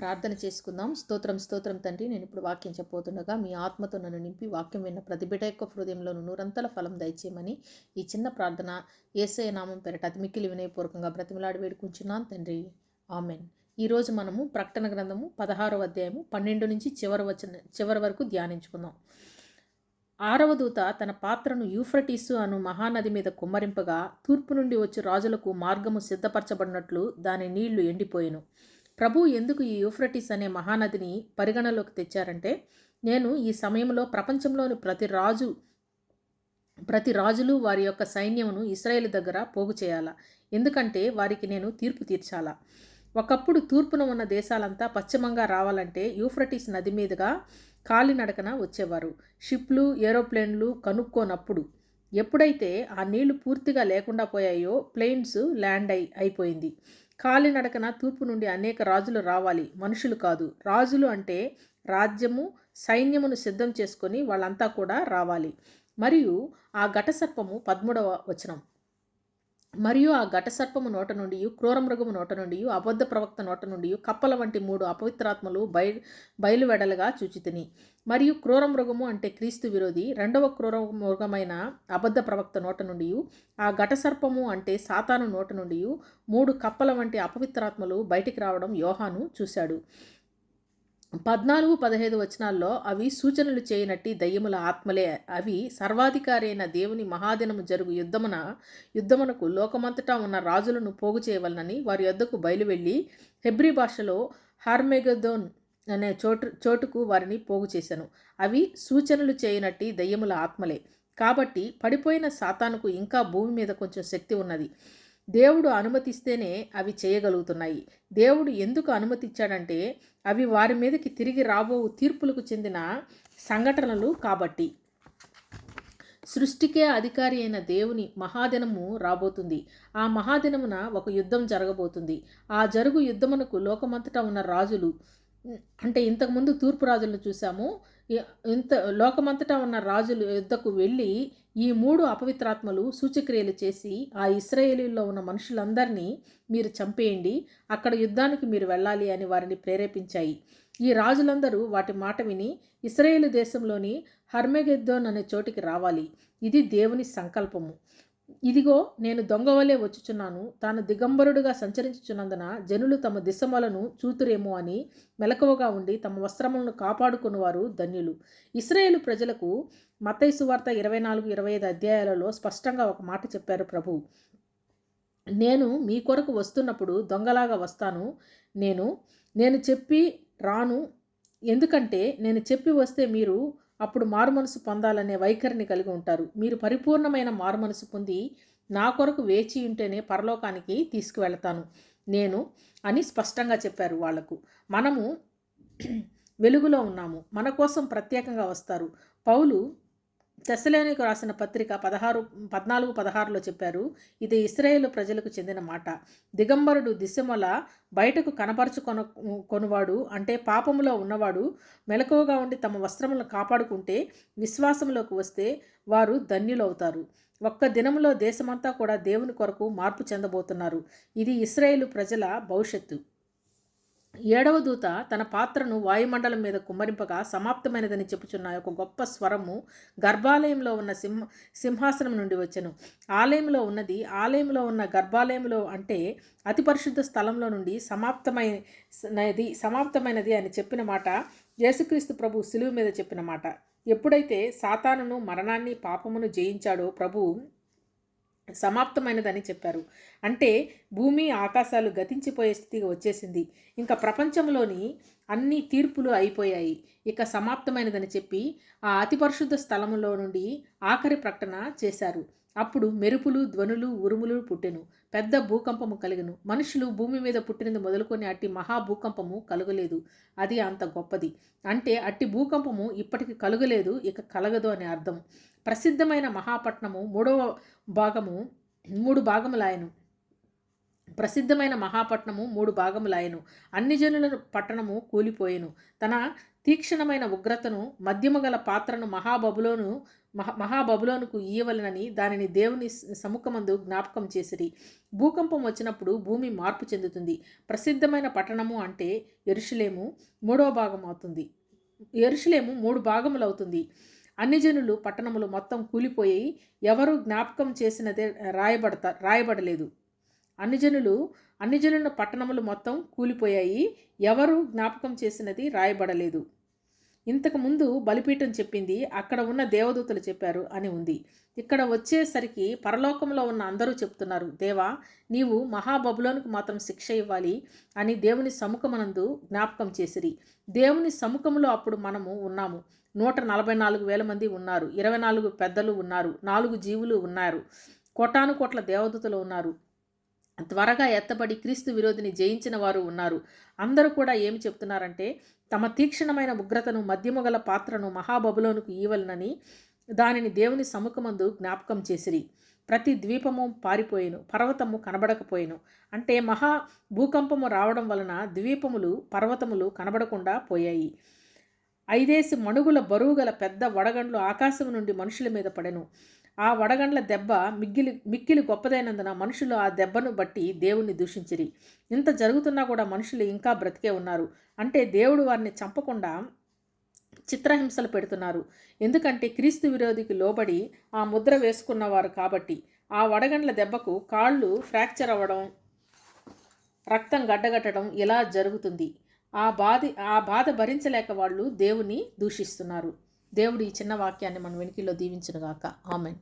ప్రార్థన చేసుకుందాం. స్తోత్రం స్తోత్రం తండ్రి, నేను ఇప్పుడు వాక్యం చెప్పబోతుండగా మీ ఆత్మతో నన్ను నింపి వాక్యం విన్న ప్రతి బిడ్డ యొక్క హృదయంలోను నూరంతల ఫలం దయచేయమని ఈ చిన్న ప్రార్థన యేసయ్య నామం పేరట అతి మిక్కిలి వినయపూర్వకంగా బ్రతిమలాడి వేడుకుంటున్నాను తండ్రి. ఆమెన్. ఈరోజు మనము ప్రకటన గ్రంథము 16వ అధ్యాయము 12 నుంచి చివరి వరకు ధ్యానించుకుందాం. 6వ దూత తన పాత్రను యూఫ్రటీసు అను మహానది మీద కుమ్మరింపగా తూర్పు నుండి వచ్చి రాజులకు మార్గము సిద్ధపరచబడినట్లు దాని నీళ్లు ఎండిపోయెను. ప్రభు ఎందుకు ఈ యూఫ్రటీస్ అనే మహానదిని పరిగణలోకి తెచ్చారంటే, నేను ఈ సమయంలో ప్రపంచంలోని ప్రతి రాజులు వారి యొక్క సైన్యమును ఇశ్రాయేలు దగ్గర పోగు చేయాలా, ఎందుకంటే వారికి నేను తీర్పు తీర్చాలా. ఒకప్పుడు తూర్పున ఉన్న దేశాలంతా పశ్చిమంగా రావాలంటే యూఫ్రటీస్ నది మీదుగా కాలినడకన వచ్చేవారు. షిప్లు, ఏరోప్లేన్లు కనుక్కోనప్పుడు. ఎప్పుడైతే ఆ నీళ్లు పూర్తిగా లేకుండా పోయాయో ప్లేన్స్ ల్యాండ్ అయిపోయింది. కాలినడకన తూర్పు నుండి అనేక రాజులు రావాలి, మనుషులు కాదు. రాజులు అంటే రాజ్యము, సైన్యమును సిద్ధం చేసుకొని వాళ్ళంతా కూడా రావాలి. మరియు ఆ ఘటసర్పము 13వ వచనం, మరియు ఆ ఘటసర్పము నోట నుండి, క్రూరమృగము నోట నుండి, అబద్ధ ప్రవక్త నోట నుండి కప్పల వంటి 3 అపవిత్రాత్మలు బయలువెడలుగా చూచితిని. మరియు క్రూరమృగము అంటే క్రీస్తు విరోధి, రెండవ క్రూరమృగమైన అబద్ధ ప్రవక్త నోట నుండి, ఆ ఘటసర్పము అంటే సాతాను నోట నుండి 3 కప్పల వంటి అపవిత్రాత్మలు బయటికి రావడం యోహాను చూశాడు. 14-15 వచనాల్లో అవి సూచనలు చేయనట్టి దయ్యముల ఆత్మలే. అవి సర్వాధికారి అయిన దేవుని మహాదినము జరుగు యుద్ధమునకు లోకమంతటా ఉన్న రాజులను పోగు చేయవలనని వారి యొద్దకు బయలువెళ్ళి హెబ్రీ భాషలో హార్మెగెదోన్ అనే చోటుకు వారిని పోగు చేశాను. అవి సూచనలు చేయనట్టి దయ్యముల ఆత్మలే. కాబట్టి పడిపోయిన సాతానుకు ఇంకా భూమి మీద కొంచెం శక్తి ఉన్నది. దేవుడు అనుమతిస్తేనే అవి చేయగలుగుతున్నాయి. దేవుడు ఎందుకు అనుమతిచ్చాడంటే, అవి వారి మీదకి తిరిగి రాబో తీర్పులకు చెందిన సంఘటనలు కాబట్టి. సృష్టికే అధికారి అయిన దేవుని మహాదినము రాబోతుంది. ఆ మహాదినమున ఒక యుద్ధం జరగబోతుంది. ఆ యుద్ధమునకు లోకమంతటా ఉన్న రాజులు, అంటే ఇంతకుముందు తూర్పు రాజులను చూసాము. లోకమంతటా ఉన్న రాజుల యుద్ధకు వెళ్ళి ఈ 3 అపవిత్రాత్మలు సూచక్రియలు చేసి ఆ ఇశ్రాయేలీల్లో ఉన్న మనుషులందరినీ మీరు చంపేయండి, అక్కడ యుద్ధానికి మీరు వెళ్ళాలి అని వారిని ప్రేరేపించాయి. ఈ రాజులందరూ వాటి మాట విని ఇశ్రాయేలు దేశంలోని హర్మెగెద్దోన్ అనే చోటికి రావాలి. ఇది దేవుని సంకల్పము. ఇదిగో నేను దొంగవలే వచ్చుచున్నాను, తాను దిగంబరుడుగా సంచరించుచున్నందున జనులు తమ దిశమలను చూతురేమో అని మెలకువగా ఉండి తమ వస్త్రములను కాపాడుకున్నవారు ధన్యులు. ఇశ్రాయేలు ప్రజలకు మత్తయి సువార్త 24-25 అధ్యాయాలలో స్పష్టంగా ఒక మాట చెప్పారు ప్రభు. నేను మీ కొరకు వస్తున్నప్పుడు దొంగలాగా వస్తాను. నేను చెప్పి రాను, ఎందుకంటే నేను చెప్పి వస్తే మీరు అప్పుడు మారుమనసు పొందాలనే వైఖరిని కలిగి ఉంటారు. మీరు పరిపూర్ణమైన మారుమనసు పొంది నా కొరకు వేచి ఉంటేనే పరలోకానికి తీసుకువెళతాను నేను అని స్పష్టంగా చెప్పారు వాళ్లకు. మనము వెలుగులో ఉన్నాము, మన కోసం ప్రత్యేకంగా వస్తారు. పౌలు తెస్సలోనికు రాసిన పత్రిక 14-16లో చెప్పారు, ఇది ఇశ్రాయేలు ప్రజలకు చెందిన మాట. దిగంబరుడు దిశమల బయటకు కొనువాడు అంటే పాపములో ఉన్నవాడు మెలకువగా ఉండి తమ వస్త్రములను కాపాడుకుంటే, విశ్వాసంలోకి వస్తే వారు ధన్యులవుతారు. ఒక్క దినములో దేశమంతా కూడా దేవుని కొరకు మార్పు చెందబోతున్నారు. ఇది ఇశ్రాయేలు ప్రజల భవిష్యత్తు. 7వ దూత తన పాత్రను వాయుమండలం మీద కుమ్మరింపగా సమాప్తమైనదని చెప్పుచున్న ఒక గొప్ప స్వరము గర్భాలయంలో ఉన్న సింహాసనం నుండి వచ్చెను. ఆలయంలో ఉన్న గర్భాలయంలో అంటే అతి పరిశుద్ధ స్థలంలో నుండి సమాప్తమైనది అని చెప్పిన మాట యేసుక్రీస్తు ప్రభు శిలువ మీద చెప్పిన మాట. ఎప్పుడైతే సాతానును, మరణాన్ని, పాపమును జయించాడో ప్రభు సమాప్తమైనదని చెప్పారు. అంటే భూమి ఆకాశాలు గతించిపోయే స్థితిగా వచ్చేసింది. ఇంకా ప్రపంచంలోని అన్ని తీర్పులు అయిపోయాయి, ఇక సమాప్తమైనదని చెప్పి ఆ అతి పరిశుద్ధ స్థలంలో నుండి ఆఖరి ప్రకటన చేశారు. అప్పుడు మెరుపులు, ధ్వనులు, ఉరుములు పుట్టెను. పెద్ద భూకంపము కలిగెను. మనుషులు భూమి మీద పుట్టినది మొదలుకొని అట్టి మహాభూకంపము కలుగలేదు. అది అంత గొప్పది. అంటే అట్టి భూకంపము ఇప్పటికి కలుగలేదు, ఇక కలగదు అని అర్థం. ప్రసిద్ధమైన మహాపట్నము 3 భాగములాయను. ప్రసిద్ధమైన మహాపట్నము 3 భాగములాయెను. అన్ని జనుల పట్టణము కూలిపోయెను. తన తీక్షణమైన ఉగ్రతను మద్యము గల పాత్రను మహాబబులోనుకు ఇయ్యవలెనని దానిని దేవుని సముఖమందు జ్ఞాపకం చేసిరి. భూకంపం వచ్చినప్పుడు భూమి మార్పు చెందుతుంది. ప్రసిద్ధమైన పట్టణము అంటే యెరూషలేము 3వ భాగం అవుతుంది. యెరూషలేము 3 భాగములవుతుంది. అన్ని జనులు పట్టణములు మొత్తం కూలిపోయి ఎవరు జ్ఞాపకం చేసినదే రాయబడలేదు. అన్ని జనుల పట్టణములు మొత్తం కూలిపోయాయి, ఎవరు జ్ఞాపకం చేసినది రాయబడలేదు. ఇంతకుముందు బలిపీఠం చెప్పింది, అక్కడ ఉన్న దేవదూతలు చెప్పారు అని ఉంది. ఇక్కడ వచ్చేసరికి పరలోకంలో ఉన్న అందరూ చెప్తున్నారు, దేవా నీవు మహాబబులోనుకు మాత్రం శిక్ష ఇవ్వాలి అని దేవుని సముఖమనందు జ్ఞాపకం చేసిరి. దేవుని సముఖంలో అప్పుడు మనము ఉన్నాము. 144,000 మంది ఉన్నారు. 24 పెద్దలు ఉన్నారు. 4 జీవులు ఉన్నారు. కోటాను కోట్ల దేవదూతలు ఉన్నారు. త్వరగా ఎత్తబడి క్రీస్తు విరోధిని జయించిన వారు ఉన్నారు. అందరూ కూడా ఏమి చెప్తున్నారంటే, తమ తీక్షణమైన ఉగ్రతను మద్యము గల పాత్రను మహాబబులోనుకు ఇవ్వలనని దానిని దేవుని సముఖమందు జ్ఞాపకం చేసిరి. ప్రతి ద్వీపము పారిపోయేను, పర్వతము కనబడకపోయేను. అంటే మహా భూకంపము రావడం వలన ద్వీపములు పర్వతములు కనబడకుండా పోయాయి. 5 మణుగుల బరువు గల పెద్ద వడగండ్లు ఆకాశం నుండి మనుషుల మీద పడెను. ఆ వడగండ్ల దెబ్బ మిక్కిలి గొప్పదైనందున మనుషులు ఆ దెబ్బను బట్టి దేవుణ్ణి దూషించిరి. ఇంత జరుగుతున్నా కూడా మనుషులు ఇంకా బ్రతికే ఉన్నారు. అంటే దేవుడు వారిని చంపకుండా చిత్రహింసలు పెడుతున్నారు. ఎందుకంటే క్రీస్తు విరోధికి లోబడి ఆ ముద్ర వేసుకున్నవారు కాబట్టి. ఆ వడగండ్ల దెబ్బకు కాళ్ళు ఫ్రాక్చర్ అవ్వడం, రక్తం గడ్డగట్టడం ఇలా జరుగుతుంది. ఆ బాధ భరించలేక వాళ్ళు దేవుని దూషిస్తున్నారు. దేవుడు ఈ చిన్న వాక్యాన్ని మన వెనుకలో దీవించునుగాక. ఆమెన్.